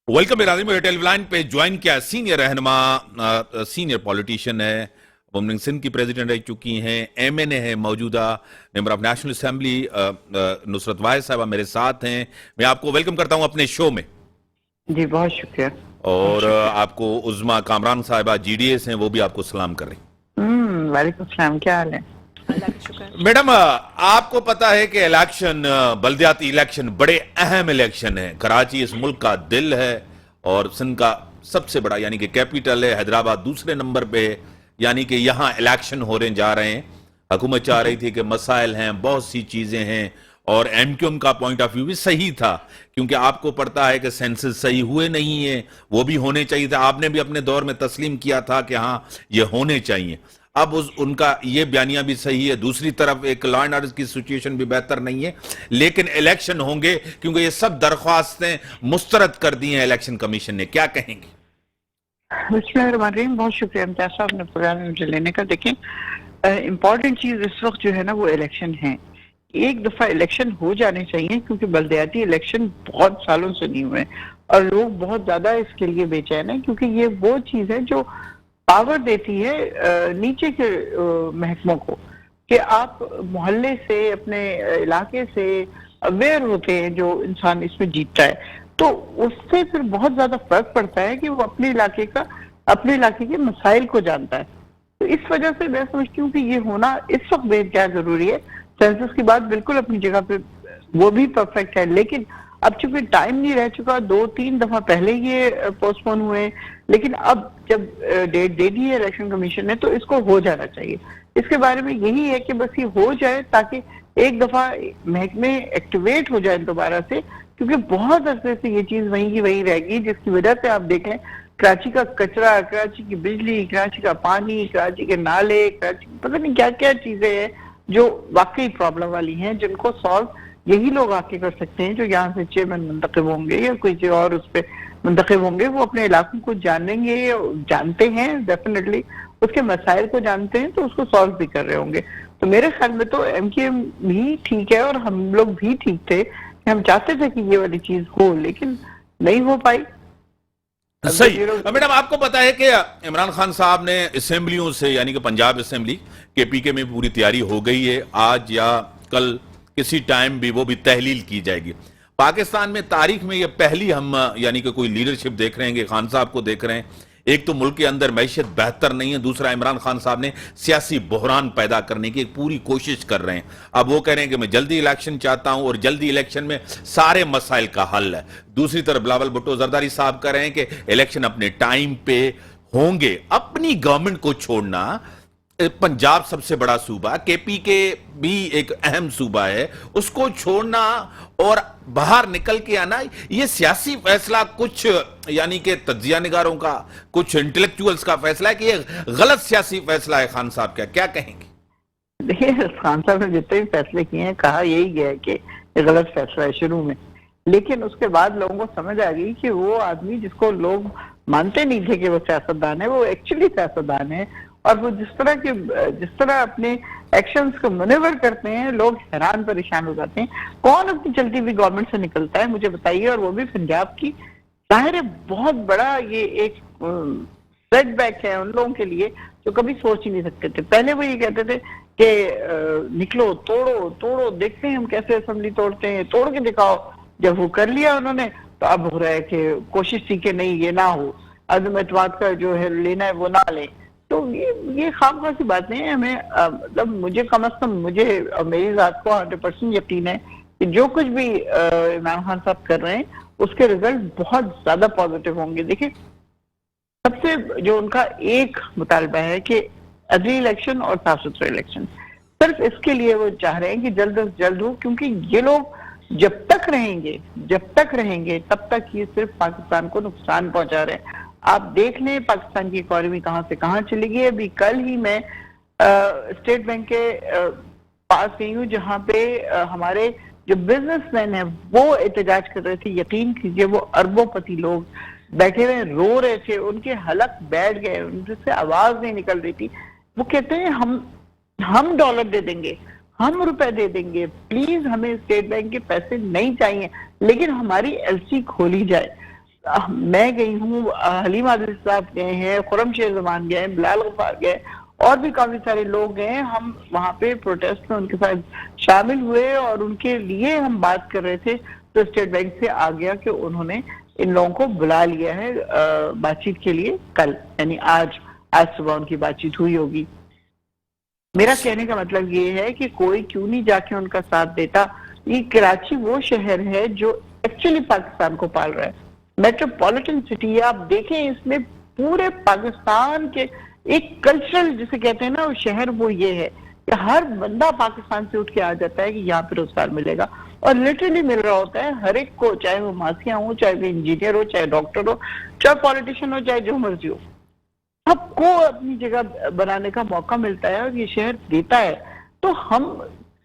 Welcome इरादी में Airtel line पे ज्वाइन किया सीनियर रहनुमा सीनियर पॉलिटिशियन है वुमेन सिंध की प्रेसिडेंट रह चुकी हैं। एमएनए है मौजूदा member of national assembly Nusrat Wahid साहबा मेरे साथ हैं। मैं आपको वेलकम करता हूं अपने शो में। जी बहुत शुक्रिया। और आपको उज़मा कामरान साहिबा जीडीएस हैं, वो भी आपको सलाम कर रही हैं। वालेकुम सलाम, क्या हाल है? मैडम, आपको पता है कि इलेक्शन, बल्दियाती इलेक्शन बड़े अहम इलेक्शन है। कराची इस मुल्क का दिल है और सिंध का सबसे बड़ा यानी कि कैपिटल है। हैदराबाद दूसरे नंबर पे है, यानी कि यहाँ इलेक्शन हो रहे जा रहे हैं। हुकूमत चाह रही थी कि मसाइल हैं, बहुत सी चीजें हैं, और एमक्यूएम का पॉइंट ऑफ व्यू भी सही था, क्योंकि आपको पता है कि सेंसस सही हुए नहीं है, वो भी होने चाहिए था। आपने भी अपने दौर में तस्लीम किया था कि हाँ ये होने चाहिए। अब उनका ये बयानिया भी सही है। दूसरी तरफ एक लॉ एंड ऑर्डर की सिचुएशन भी बेहतर नहीं है, लेकिन इलेक्शन होंगे, क्योंकि ये सब दरख्वास्तें मुस्तरद कर दी हैं इलेक्शन कमीशन ने। क्या कहेंगे? बिस्मिल्लाहिर्रहमानिर्रहीम। बहुत शुक्रिया इम्तियाज साहब ने प्रोग्राम में मुझे लेने का। देखें, इम्पोर्टेंट चीज इस वक्त जो है ना वो इलेक्शन है। एक दफा इलेक्शन हो जाने चाहिए, क्योंकि बल्दियाती इलेक्शन बहुत सालों से नहीं हुए और लोग बहुत ज्यादा इसके लिए बेचैन है, क्योंकि ये वो चीज है जो पावर देती है नीचे के महकमों को, कि आप मोहल्ले से, अपने इलाके से अवेयर होते हैं जो इंसान इसमें जीतता है, तो उससे फिर बहुत ज्यादा फर्क पड़ता है कि वो अपने इलाके के मसाइल को जानता है। तो इस वजह से मैं समझती हूँ कि ये होना इस वक्त बेहद जरूरी है। सेंसस की बात बिल्कुल अपनी जगह पे वो भी परफेक्ट है, लेकिन अब चूंकि टाइम नहीं रह चुका, 2-3 दफा पहले ये पोस्टपोन हुए, लेकिन अब जब डेट दे दी है इलेक्शन कमीशन ने, तो इसको हो जाना चाहिए। इसके बारे में यही है कि बस ये हो जाए, ताकि एक दफा महकमे एक्टिवेट हो जाए दोबारा से, क्योंकि बहुत अरसे से ये चीज वहीं की वहीं रहेगी, जिसकी वजह से आप देखें कराची का कचरा, कराची की बिजली, कराची का पानी, कराची के नाले, कराची पता नहीं क्या क्या चीजें हैं जो वाकई प्रॉब्लम वाली हैं, जिनको सॉल्व यही लोग आके कर सकते हैं जो यहाँ से चेयरमैन मुंतखब होंगे या कोई और उस पर मुंतखब होंगे। वो अपने इलाकों को जानेंगे, जानते हैं डेफिनेटली, उसके मसाइल को जानते हैं, तो उसको सॉल्व भी कर रहे होंगे। तो मेरे ख्याल में तो एमकेएम भी ठीक है और हम लोग भी ठीक थे कि हम चाहते थे कि ये वाली चीज हो, लेकिन नहीं हो पाई। सही। मैडम, आपको पता है कि इमरान खान साहब ने असेंबलियों से, यानी कि पंजाब असेंबली के पीके में पूरी तैयारी हो गई है। आज या कल किसी टाइम भी वो भी तहलील की जाएगी। पाकिस्तान में तारीख में ये पहली हम यानी कि कोई लीडरशिप देख रहे हैं कि खान साहब को देख रहे हैं। एक तो मुल्क के अंदर मैशियत बेहतर नहीं है, दूसरा इमरान खान साहब ने सियासी बहरान पैदा करने की एक पूरी कोशिश कर रहे हैं। अब वो कह रहे हैं कि मैं जल्दी इलेक्शन चाहता हूं और जल्दी इलेक्शन में सारे मसाइल का हल है। दूसरी तरफ बिलावल भुट्टो जरदारी साहब कह रहे हैं कि इलेक्शन अपने टाइम पे होंगे। अपनी गवर्नमेंट को छोड़ना, पंजाब सबसे बड़ा सूबा, केपी के भी एक अहम सूबा है, उसको छोड़ना और बाहर निकल के आना, ये सियासी फैसला कुछ यानी कि तज्जिया निगारों का, कुछ इंटेलेक्चुअल्स का फैसला है कि ये गलत सियासी फैसला है खान साहब का। क्या कहेंगे? देखिए, खान साहब ने जितने भी फैसले किए हैं, कहा यही गया है कि ये गलत फैसला है शुरू में, लेकिन उसके बाद लोगों को समझ आ गई कि वो आदमी जिसको लोग मानते नहीं थे कि वो सियासतदान है, वो एक्चुअली सियासतदान है। और वो जिस तरह अपने एक्शंस को मैनेवर करते हैं, लोग हैरान परेशान हो जाते हैं। कौन अपनी चलती हुई गवर्नमेंट से निकलता है, मुझे बताइए, और वो भी पंजाब की। जाहिर है बहुत बड़ा ये एक सेटबैक है उन लोगों के लिए जो कभी सोच ही नहीं सकते थे। पहले वो ये कहते थे कि निकलो, तोड़ो तोड़ो, देखते हैं हम कैसे असेंबली तोड़ते हैं, तोड़ के दिखाओ। जब वो कर लिया उन्होंने, तो अब हो रहा है कि कोशिश थी कि नहीं ये ना हो, अज़म एतमाद का जो है लेना है वो ना ले। तो ये खामखा सी बातें हैं। हमें मतलब मुझे कम अज कम, मुझे मेरी जात को 100% यकीन है कि जो कुछ भी इमरान खान साहब कर रहे हैं उसके रिजल्ट बहुत ज्यादा पॉजिटिव होंगे। देखिए, सबसे जो उनका एक मुतालबा है कि अदली इलेक्शन और साफ सुथरा इलेक्शन, सिर्फ इसके लिए वो चाह रहे हैं कि जल्द से जल्द हो, क्योंकि ये लोग जब तक रहेंगे तब तक ये सिर्फ पाकिस्तान को नुकसान पहुंचा रहे हैं। आप देख लें पाकिस्तान की इकोनॉमी कहां से कहां चली गई। अभी कल ही मैं स्टेट बैंक के पास गई हूँ, जहां पे हमारे जो बिजनेसमैन है वो एहतजाज कर रहे थे। यकीन कीजिए, वो अरबोपति लोग बैठे हुए रो रहे थे, उनके हलक बैठ गए, उनसे आवाज नहीं निकल रही थी। वो कहते हैं हम डॉलर दे देंगे, हम रुपए दे देंगे, प्लीज हमें स्टेट बैंक के पैसे नहीं चाहिए, लेकिन हमारी एलसी खोली जाए। मैं गई हूँ, हलीम आदिल साहब गए हैं, खुर्रम शेर जमान गए, बिलाल गफ्फार गए, और भी काफी सारे लोग गए। हम वहाँ पे प्रोटेस्ट में उनके साथ शामिल हुए और उनके लिए हम बात कर रहे थे, तो स्टेट बैंक से आ गया कि उन्होंने इन लोगों को बुला लिया है बातचीत के लिए कल, यानी आज सुबह उनकी बातचीत हुई होगी। मेरा कहने का मतलब ये है कि कोई क्यों नहीं जाके उनका साथ देता। ये कराची वो शहर है जो एक्चुअली पाकिस्तान को पाल रहा है, मेट्रोपॉलिटन सिटी है। आप देखें इसमें पूरे पाकिस्तान के एक कल्चरल जिसे कहते हैं ना वो शहर, वो ये है कि हर बंदा पाकिस्तान से उठ के आ जाता है कि यहाँ पे रोजगार मिलेगा, और लिटरली मिल रहा होता है हर एक को, चाहे वो मासियां हो, चाहे वो इंजीनियर हो, चाहे डॉक्टर हो, चाहे पॉलिटिशियन हो, चाहे जो मर्जी हो, सबको अपनी जगह बनाने का मौका मिलता है और ये शहर देता है। तो हम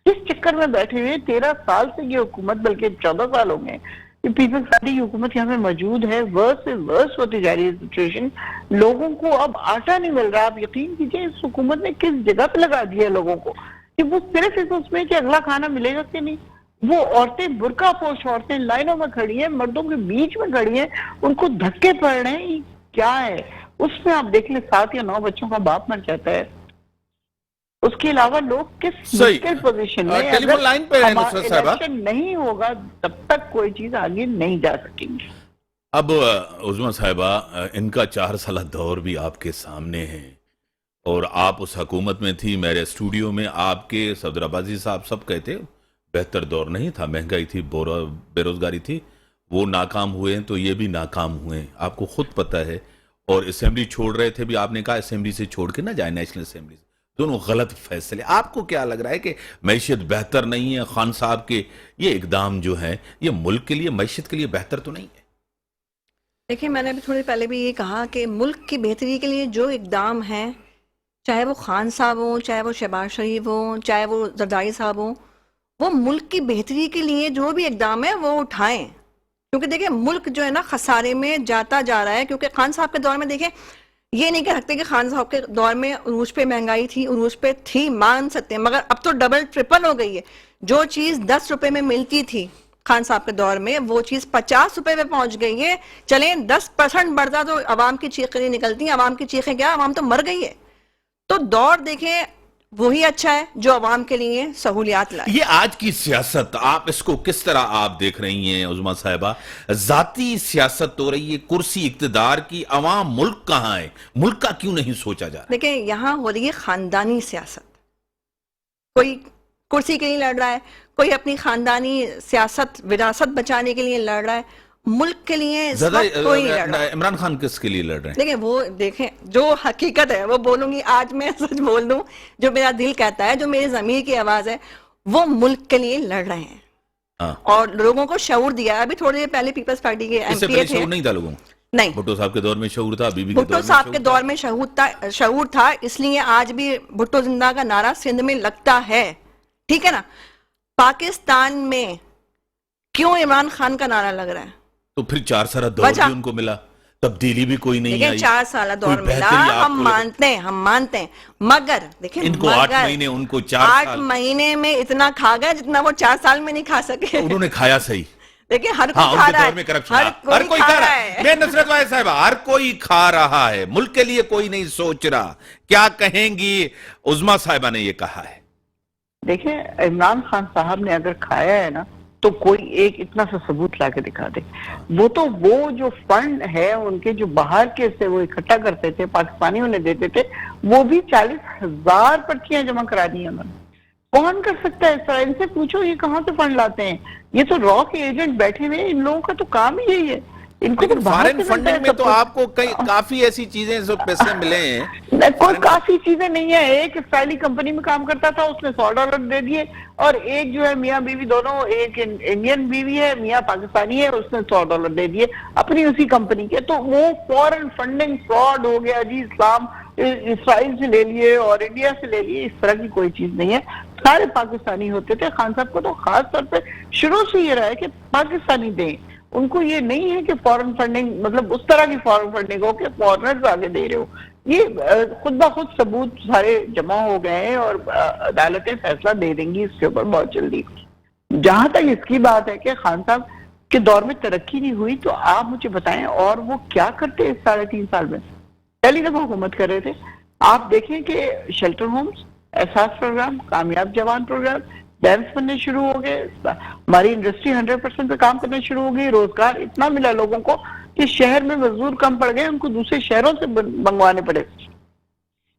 किस चक्कर में बैठे हुए 13 साल से ये हुकूमत, बल्कि 14 साल हो गए ये पीपल्स पार्टी की हुकूमत यहाँ पे मौजूद है, वर्स से वर्स होती जा रही है सिचुएशन। लोगों को अब आटा नहीं मिल रहा। आप यकीन कीजिए इस हुकूमत ने किस जगह पे लगा दिया लोगों को कि वो सिर्फ इस उसमें कि अगला खाना मिलेगा कि नहीं। वो औरतें, बुर्का पोश औरतें लाइनों में खड़ी हैं, मर्दों के बीच में खड़ी हैं, उनको धक्के पड़ रहे हैं। ये क्या है? उसमें आप देख ले 7 या 9 बच्चों का बाप मर जाता है। उसके अलावा लोग किस मुश्किल पोजीशन में, टेलीफोन लाइन पे है नुसरत साहबा, इलेक्शन नहीं होगा तब तक कोई चीज आगे नहीं जा सकेंगी। अब उज़्मा साहिबा, इनका 4 साल दौर भी आपके सामने है और आप उस हुकूमत में थी। मेरे स्टूडियो में आपके सदर अब्बासी साहब सब कहते बेहतर दौर नहीं था, महंगाई थी, बेरोजगारी थी, वो नाकाम हुए तो ये भी नाकाम हुए, आपको खुद पता है। और असेंबली छोड़ रहे थे भी, आपने कहा असेंबली से छोड़ के ना जाए, नेशनल असेंबली से। दोनों गलत फैसले। आपको क्या लग रहा है कि मैशियत बेहतर नहीं है? खान साहब के ये इकदाम जो है ये मुल्क के लिए, मैशियत के लिए बेहतर तो नहीं है? देखिए, मैंने अभी थोड़ी पहले भी ये कहा कि मुल्क की बेहतरी के लिए जो इकदाम हैं, चाहे वो खान साहब हों, चाहे वो शहबाज शरीफ हों, चाहे वो जरदारी साहब हों, वो मुल्क की बेहतरी के लिए जो भी इकदाम है वो उठाएं। क्योंकि देखिए मुल्क जो है ना खसारे में जाता जा रहा है। क्योंकि खान साहब के दौर में देखें, ये नहीं कह सकते कि खान साहब के दौर में उरूज पे महंगाई थी, उरूज पे थी, मान सकते हैं, मगर अब तो डबल ट्रिपल हो गई है। जो चीज़ 10 रुपए में मिलती थी खान साहब के दौर में, वो चीज़ 50 रुपए में पहुंच गई है। चलें 10% बढ़ता तो अवाम की चीखें निकलती, अवाम की चीखें क्या, अवाम तो मर गई है। तो दौर देखें वही अच्छा है जो अवाम के लिए सहूलियात लाए। ये आज की सियासत, आप इसको किस तरह आप देख रही हैं उज़्मा साहिबा? जाती सियासत हो रही है, कुर्सी इक्तदार की, अवाम मुल्क कहां है? मुल्क का क्यों नहीं सोचा जा रहा? देखिए यहाँ हो रही है खानदानी सियासत। कोई कुर्सी के लिए लड़ रहा है, कोई अपनी खानदानी सियासत विरासत बचाने के लिए लड़ रहा है। मुल्क के लिए इस वक्त कोई नहीं लड़ रहा। इमरान खान किसके लिए लड़ रहे हैं? देखिए वो देखें, जो हकीकत है वो बोलूंगी। आज मैं सच बोल दूं, जो मेरा दिल कहता है, जो मेरी ज़मीर की आवाज है, वो मुल्क के लिए लड़ रहे हैं। और लोगों को शऊर दिया। अभी थोड़ी देर पहले पीपल्स पार्टी के एमपी थे, नहीं था लोगों को। नहीं, भुट्टो साहब के दौर में शऊर था, बीबी भुट्टो साहब के दौर में शऊर था, इसलिए आज भी भुट्टो जिंदा का नारा सिंध में लगता है। ठीक है ना? पाकिस्तान में क्यों इमरान खान का नारा लग रहा है? तो फिर 4 साल दौर भी उनको मिला, तब्दीली भी कोई नहीं आई। 4 साल दौर मिला, हम मानते हैं, मगर देखिए इनको 8 महीने, उनको 8 महीने में इतना खा गए जितना वो 4 साल में नहीं खा सके। उन्होंने खाया सही। देखिए हर कोई खा रहा है, हर कोई खा रहा है। मैं नुसरत वाहिद साहिबा, हर कोई खा रहा है, मुल्क के लिए कोई नहीं सोच रहा। क्या कहेंगी? उज़्मा साहिबा ने ये कहा है। देखिए इमरान खान साहब ने अगर खाया है ना, तो कोई एक इतना सा सबूत ला के दिखा दे। वो तो वो जो फंड है उनके, जो बाहर के से वो इकट्ठा करते थे, पाकिस्तानी उन्हें देते थे, वो भी 40,000 पर्चियां जमा करा दी है उन्होंने। कौन कर सकता है इस तरह? इनसे पूछो ये कहाँ से फंड लाते हैं। ये तो रॉ के एजेंट बैठे हुए हैं, इन लोगों का तो काम ही यही है। इनको तो फॉरेन फंडिंग में तो आपको काफी ऐसी चीजें जो पैसे मिले हैं। कोई काफी चीजें नहीं है। एक इसराइली कंपनी में काम करता था, उसने $100 दे दिए, और एक जो है मियाँ बीवी दोनों, एक इंडियन बीवी है, मियाँ पाकिस्तानी है, उसने $100 दे दिए अपनी उसी कंपनी के। तो वो फॉरेन फंडिंग फ्रॉड हो गया जी। इस्लाम इसराइल से ले लिए और इंडिया से ले लिए, इस तरह की कोई चीज नहीं है। सारे पाकिस्तानी होते थे। खान साहब को तो खास तौर पर शुरू से ये रहा है कि पाकिस्तानी दें। उनको ये नहीं है कि फॉरेन फंडिंग, मतलब उस तरह की फॉरेन फंडिंग हो कि फॉरेनर्स आगे दे रहे हो। ये खुद ब खुद सबूत सारे जमा हो गए हैं और अदालतें फैसला दे देंगी इसके ऊपर बहुत जल्दी। जहां तक इसकी बात है कि खान साहब के दौर में तरक्की नहीं हुई, तो आप मुझे बताएं और वो क्या करते इस 3.5 साल में। पहली दफा हुकूमत कर रहे थे। आप देखें कि शेल्टर होम्स, एहसास प्रोग्राम, कामयाब जवान प्रोग्राम, डैम्स बनने शुरू हो गए, हमारी इंडस्ट्री 100% पे काम करना शुरू हो गई, रोजगार इतना मिला लोगों को कि शहर में मजदूर कम पड़ गए, उनको दूसरे शहरों से मंगवाने पड़े।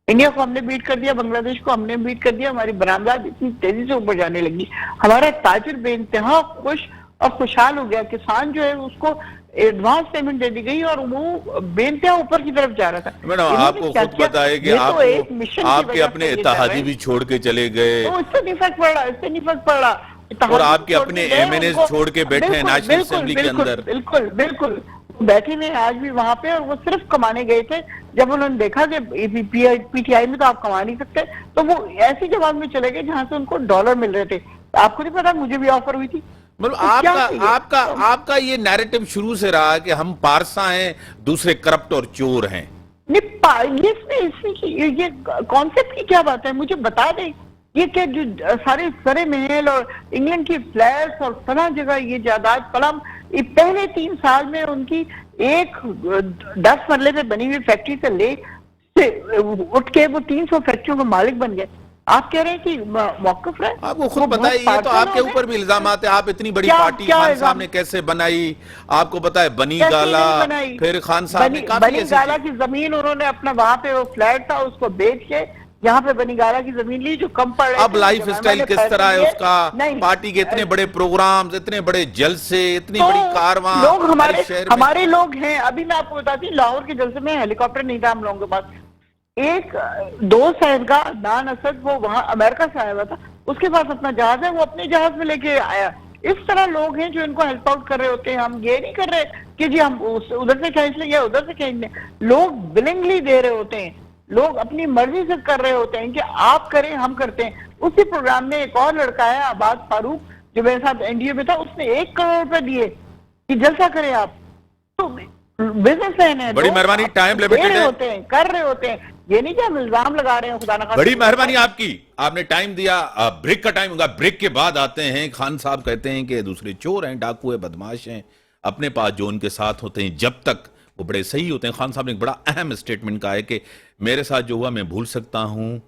इंडिया को हमने बीट कर दिया, बांग्लादेश को हमने बीट कर दिया, हमारी बरामदात इतनी तेजी से ऊपर जाने लगी, हमारा ताजिर बेइंतहा खुश और खुशहाल हो गया। किसान जो है उसको एडवांस पेमेंट दे दी गई और वो बेइंतहा ऊपर की तरफ जा रहा था। मैडम आपको खुद पता है कि आपके अपने इत्तेहादी भी छोड़ के चले गए, तो इससे नहीं फर्क पड़ रहा, इससे नहीं फर्क पड़ रहा। और आपके अपने एमएनएस छोड़ के बैठे हैं नेशनल असेंबली के अंदर। बिल्कुल बिल्कुल बैठे हुए आज भी वहां पे, और वो सिर्फ कमाने गए थे। जब उन्होंने देखा कि पीटीआई में तो आप कमा नहीं सकते, तो वो ऐसी जमात में चले गए जहां से उनको डॉलर मिल रहे थे। आपको नहीं पता, मुझे भी ऑफर हुई थी। मतलब तो आपका ये नैरेटिव शुरू से रहा है कि हम पारसा हैं, दूसरे करप्ट और चोर हैं। ये कॉन्सेप्ट की क्या बात है, मुझे बता दें। ये क्या जो सारे सरे महल और इंग्लैंड की फ्लैट्स और फला जगह ये जायदाद फलम, ये पहले 3 साल में उनकी एक 10 मरले पे बनी हुई फैक्ट्री से ले से उठ के वो 300 फैक्ट्रियों के मालिक बन गए। आप कह रहे हैं कि मौकूफ रहे। आपको खुद पता है, ये तो आपके ऊपर भी इल्जाम आते हैं। आप इतनी बड़ी पार्टी खान साहब ने कैसे बनाई, आपको पता है बनी गाला, फिर खान साहब ने बनी गाला की जमीन उन्होंने अपना, वहां पे वो फ्लैट था उसको बेच के यहाँ पे बनी गाला की जमीन ली जो कम पड़ रही। अब लाइफ स्टाइल किस तरह है उसका, पार्टी के इतने बड़े प्रोग्राम्स, इतने बड़े जलसे, इतनी बड़ी कारवां, लोग हमारे लोग हैं। अभी मैं आपको बताती हूँ, लाहौर के जलसे में हेलीकॉप्टर नहीं था हम लोगों के पास। एक दोस्त है इनका नान असद, वो वहां अमेरिका से आया हुआ था, उसके पास अपना जहाज है, वो अपने जहाज में लेके आया। इस तरह लोग हैं जो इनको हेल्प आउट कर रहे होते हैं। हम ये नहीं कर रहे कि जी हम उधर से खींच लें या उधर से खींच लें। लोग विलिंगली दे रहे होते हैं, लोग अपनी मर्जी से कर रहे होते हैं कि आप करें हम करते हैं। उसी प्रोग्राम में एक और लड़का है आबाद फारूक, जो मेरे साथ एनडीए में था, उसने 1 करोड़ रुपए दिए कि जलसा करें आप। तो बिजनेसमैन है, बड़ी मेहरबानी, टाइम लिमिटेड है, होते हैं, कर रहे होते हैं। ये नहीं कि हम इल्जाम लगा रहे हैं, खुदा ना खास्ता। बड़ी मेहरबानी आपकी, आपने टाइम दिया। ब्रेक का टाइम होगा, ब्रेक के बाद आते हैं। खान साहब कहते हैं कि दूसरे चोर हैं, डाकू है, बदमाश हैं, अपने पास जो उनके साथ होते हैं जब तक वो बड़े सही होते हैं। खान साहब ने एक बड़ा अहम स्टेटमेंट कहा है कि मेरे साथ जो हुआ मैं भूल सकता हूं,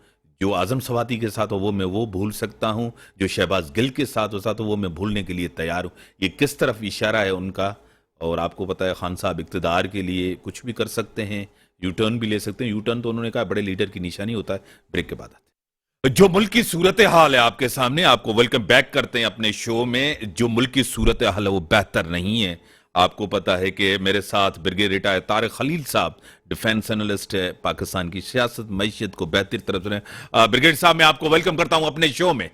जो आजम सवाती के साथ हो वो भूल सकता हूं, जो शहबाज गिल के साथ हो वो मैं भूलने के लिए तैयार हूं। ये किस तरफ इशारा है उनका। और आपको पता है खान साहब इक्तदार के लिए कुछ भी कर सकते हैं, यू टर्न भी ले सकते हैं। यू टर्न तो उन्होंने कहा बड़े लीडर की निशानी होता है। ब्रेक के बाद आते हैं। जो मुल्क की सूरत हाल है आपके सामने, आपको वेलकम बैक करते हैं अपने शो में। जो मुल्क की सूरत हाल है वो बेहतर नहीं है। आपको पता है कि मेरे साथ ब्रिगेडियर रिटायर्ड तारिक खलील साहब डिफेंस एनालिस्ट है, पाकिस्तान की सियासत मैशियत को बेहतर तरफ से। ब्रिगेडियर साहब मैं आपको वेलकम करता हूं अपने शो में।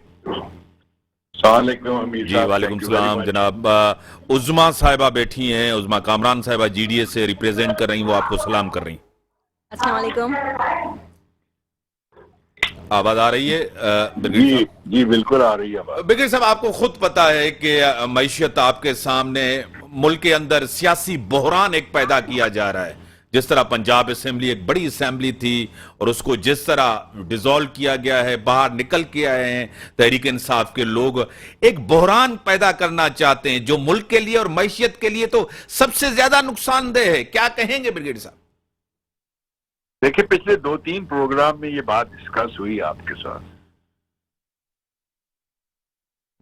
जी वालेकुम सलाम जनाब। उज़्मा साहिबा बैठी हैं, उज़्मा कामरान साहिबा जीडीए से रिप्रेजेंट कर रही, वो आपको सलाम कर रही। अस्सलाम वालेकुम। आवाज आ रही है जी? जी बिल्कुल आ रही है आवाज। ब्रिगेडियर साहब आपको खुद पता है कि मैशियत आपके सामने, मुल्क के अंदर सियासी बहरान एक पैदा किया जा रहा है। जिस तरह पंजाब असेंबली एक बड़ी असेंबली थी और उसको जिस तरह डिसॉल्व किया गया है, बाहर निकल के आए हैं तहरीक इंसाफ के लोग, एक बहरान पैदा करना चाहते हैं जो मुल्क के लिए और मैशियत के लिए तो सबसे ज्यादा नुकसानदेह है। क्या कहेंगे ब्रिगेडियर साहब? देखिए पिछले 2-3 प्रोग्राम में ये बात डिस्कस हुई आपके साथ।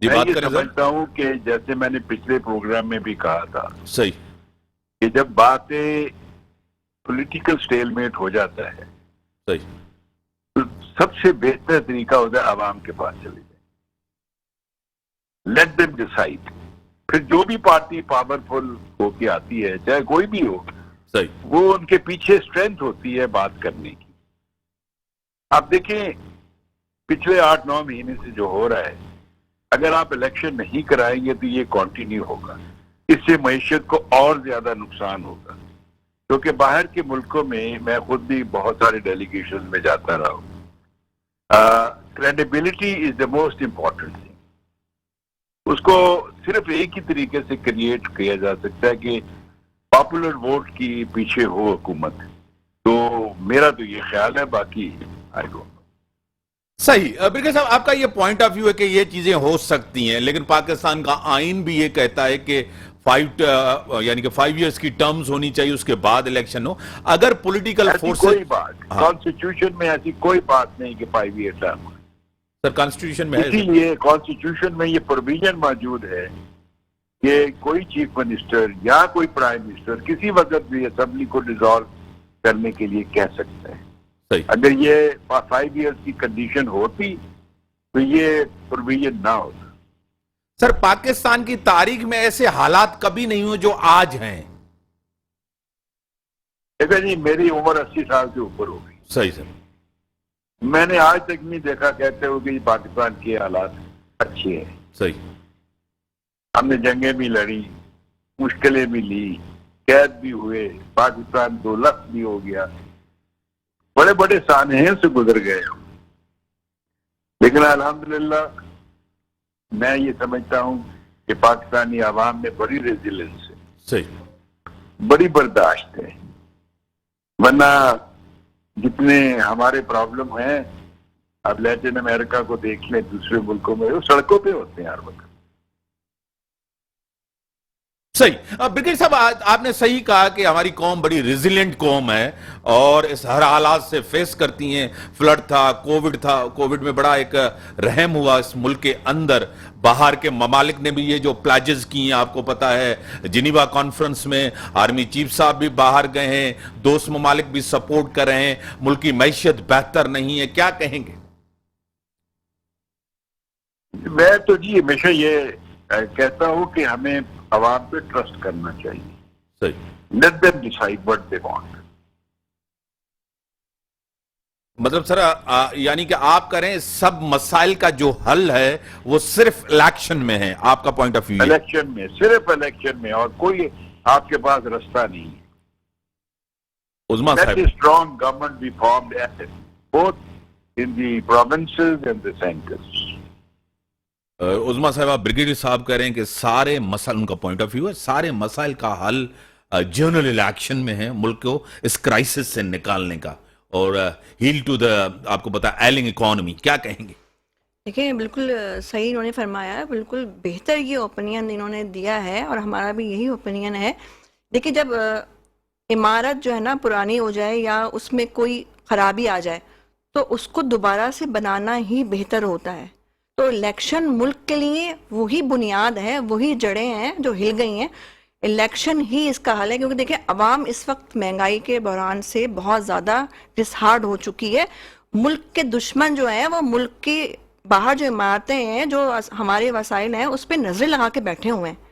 मैं ये समझता हूं कि जैसे मैंने पिछले प्रोग्राम में भी कहा था, सही, कि जब बातें पॉलिटिकल स्टेलमेट हो जाता है, सही, तो सबसे बेहतर तरीका होता है आवाम के पास चले जाए, लेट देम डिसाइड। फिर जो भी पार्टी पावरफुल होके आती है, चाहे कोई भी हो, सही, वो उनके पीछे स्ट्रेंथ होती है बात करने की। आप देखें पिछले 8-9 महीने से जो हो रहा है, अगर आप इलेक्शन नहीं कराएंगे तो ये कंटिन्यू होगा। इससे मईशत को और ज्यादा नुकसान होगा, क्योंकि बाहर के मुल्कों में मैं खुद भी बहुत सारे डेलीगेशन में जाता रहा हूँ। Credibility is the most important thing. उसको सिर्फ एक ही तरीके से क्रिएट किया जा सकता है कि पॉपुलर वोट की पीछे हो हुकूमत। तो मेरा तो ये ख्याल है, बाकी आई डोंट नो। सही। ब्रिगेडियर साहब आपका ये पॉइंट ऑफ व्यू है कि ये चीजें हो सकती हैं, लेकिन पाकिस्तान का आइन भी ये कहता है कि यानी कि 5 इयर्स की टर्म्स होनी चाहिए, उसके बाद इलेक्शन हो। अगर पॉलिटिकल ऐसी फोर्सेस, कोई बात कॉन्स्टिट्यूशन में ऐसी कोई बात नहीं कि 5 ईयर टर्म, सर कॉन्स्टिट्यूशन में है इसीलिए कॉन्स्टिट्यूशन में ये प्रोविजन मौजूद है कि कोई चीफ मिनिस्टर या कोई प्राइम मिनिस्टर किसी वक्त भी असेंबली को डिसॉल्व करने के लिए कह सकते हैं। सही। अगर ये 5 इयर्स की कंडीशन होती तो ये प्रोविजन ना होता। सर पाकिस्तान की तारीख में ऐसे हालात कभी नहीं हुए जो आज हैं। देखा जी, मेरी उम्र 80 साल से ऊपर हो गई। सही सर। मैंने आज तक नहीं देखा कहते हो कि पाकिस्तान के हालात अच्छे हैं। सही। हमने जंगें भी लड़ी, मुश्किलें भी ली, कैद भी हुए, पाकिस्तान 2 लाख भी हो गया, बड़े बड़े सानहे से गुजर गए हम। लेकिन अल्हम्दुलिल्लाह मैं ये समझता हूं कि पाकिस्तानी आवाम में बड़ी रेजिलेंस है, सही, बड़ी बर्दाश्त है। वरना जितने हमारे प्रॉब्लम हैं, अब लैटिन अमेरिका को देख लें, दूसरे मुल्कों में वो सड़कों पे होते हैं हर वक्त। सही। ब्रिगेड साहब आपने सही कहा कि हमारी कौम बड़ी रेजिलिएंट कौम है और इस हर हालात से फेस करती हैं। फ्लड था, कोविड में बड़ा एक रहम हुआ इस मुल्क के अंदर। बाहर के ममालिक ने भी ये जो प्लेजेस की हैं, आपको पता है जिनीवा कॉन्फ्रेंस में आर्मी चीफ साहब भी बाहर गए हैं, दोस्त ममालिक भी सपोर्ट कर रहे हैं। मुल्क की मैशियत बेहतर नहीं है, क्या कहेंगे? मैं तो जी हमेशा ये कहता हूं कि हमें आवाम पे ट्रस्ट करना चाहिए। सही। Let them decide what they want. मतलब सर यानी कि आप करें सब मसाइल का जो हल है वो सिर्फ इलेक्शन में है, आपका पॉइंट ऑफ व्यू? इलेक्शन में, सिर्फ इलेक्शन में, और कोई आपके पास रास्ता नहीं है। उस्मा Let साहब, a strong government be formed both in the provinces and the centers. उस्मा साहब ब्रिगेडियर साहब कह रहे हैं कि सारे मसाइल, उनका पॉइंट ऑफ व्यू है, सारे मसाइल का हल जनरल इलेक्शन में है, मुल्क को इस क्राइसिस से निकालने का, और हील टू द, आपको पता, एलिंग इकोनॉमी। क्या कहेंगे? देखिए बिल्कुल सही इन्होंने फरमाया है, बिल्कुल बेहतर ये ओपिनियन इन्होंने दिया है और हमारा भी यही ओपिनियन है। देखिए जब इमारत जो है ना पुरानी हो जाए या उसमें कोई खराबी आ जाए तो उसको दोबारा से बनाना ही बेहतर होता है। तो इलेक्शन मुल्क के लिए वही बुनियाद है, वही जड़ें हैं जो हिल गई हैं। इलेक्शन ही इसका हल है, क्योंकि देखिए अवाम इस वक्त महंगाई के बहरान से बहुत ज़्यादा डिसहार्ड हो चुकी है। मुल्क के दुश्मन जो हैं वो मुल्क की बाहर जो इमारतें हैं, जो हमारे वसाइल हैं, उस पर नजरें लगा के बैठे हुए हैं।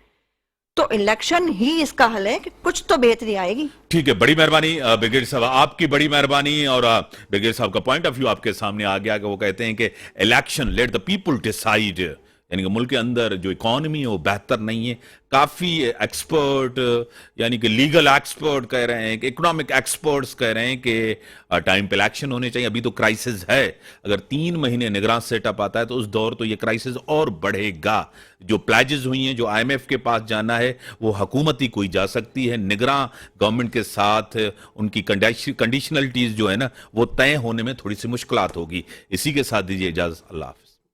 तो इलेक्शन ही इसका हल है कि कुछ तो बेहतरी आएगी। ठीक है, बड़ी मेहरबानी ब्रिगेडियर साहब, आपकी बड़ी मेहरबानी। और ब्रिगेडियर साहब का पॉइंट ऑफ व्यू आपके सामने आ गया कि वो कहते हैं कि election, let the people decide, यानी कि मुल्क के अंदर जो इकोनॉमी है वो बेहतर नहीं है। काफी एक्सपर्ट, यानी कि लीगल एक्सपर्ट कह रहे हैं, कि इकोनॉमिक एक्सपर्ट्स कह रहे हैं कि टाइम पे इलेक्शन होने चाहिए। अभी तो क्राइसिस है, अगर 3 महीने निगरान सेटअप आता है तो उस दौर तो ये क्राइसिस और बढ़ेगा। जो प्लेजेस हुई हैं, जो IMF के पास जाना है वो हुकूमत ही कोई जा सकती है। निगरान गवर्नमेंट के साथ उनकी कंडीशनलिटीज जो है ना वो तय होने में थोड़ी सी मुश्किलात होगी। इसी के साथ दीजिए इजाजत, अल्लाह।